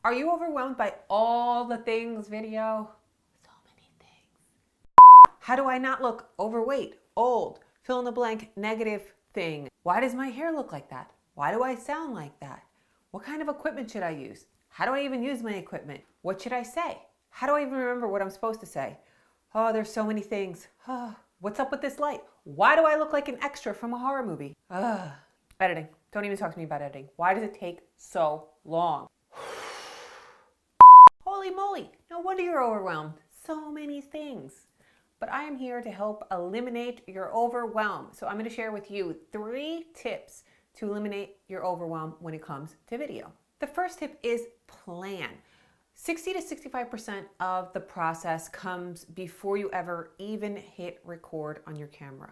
Are you overwhelmed by all the things video? So many things. How do I not look overweight, old, fill in the blank, negative thing? Why does my hair look like that? Why do I sound like that? What kind of equipment should I use? How do I even use my equipment? What should I say? How do I even remember what I'm supposed to say? Oh, there's so many things. What's up with this light? Why do I look like an extra from a horror movie? Editing. Don't even talk to me about editing. Why does it take so long? Holy moly, no wonder you're overwhelmed. So many things. But I am here to help eliminate your overwhelm. So I'm going to share with you 3 tips to eliminate your overwhelm when it comes to video. The first tip is plan. 60 to 65% of the process comes before you ever even hit record on your camera.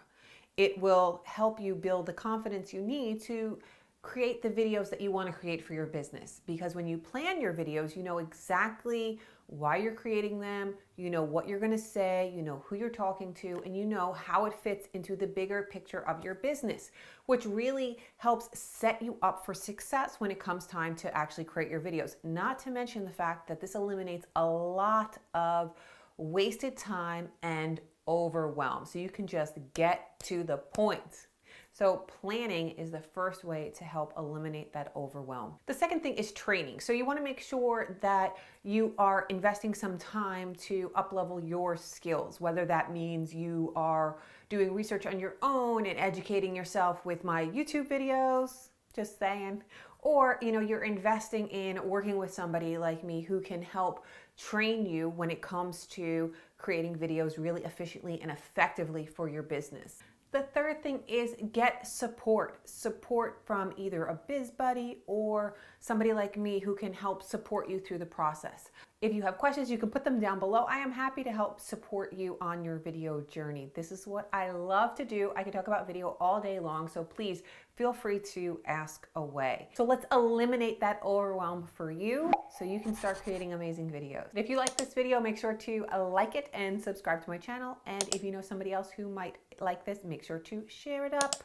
It will help you build the confidence you need to create the videos that you want to create for your business. Because when you plan your videos, you know exactly why you're creating them, you know what you're going to say, you know who you're talking to, and you know how it fits into the bigger picture of your business, which really helps set you up for success when it comes time to actually create your videos. Not to mention the fact that this eliminates a lot of wasted time and overwhelm. So you can just get to the point. So planning is the first way to help eliminate that overwhelm. The second thing is training. So you want to make sure that you are investing some time to up-level your skills, whether that means you are doing research on your own and educating yourself with my YouTube videos, just saying, or you're investing in working with somebody like me who can help train you when it comes to creating videos really efficiently and effectively for your business. The third thing is get support. Support from either a biz buddy or somebody like me who can help support you through the process. If you have questions, you can put them down below. I am happy to help support you on your video journey. This is what I love to do. I can talk about video all day long, so please feel free to ask away. So let's eliminate that overwhelm for you so you can start creating amazing videos. If you like this video, make sure to like it and subscribe to my channel. And if you know somebody else who might like this, make sure to share it up.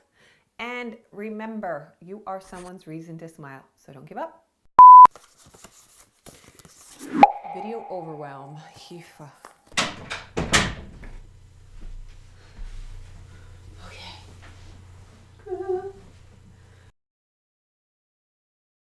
And remember, you are someone's reason to smile, so don't give up. Video overwhelm.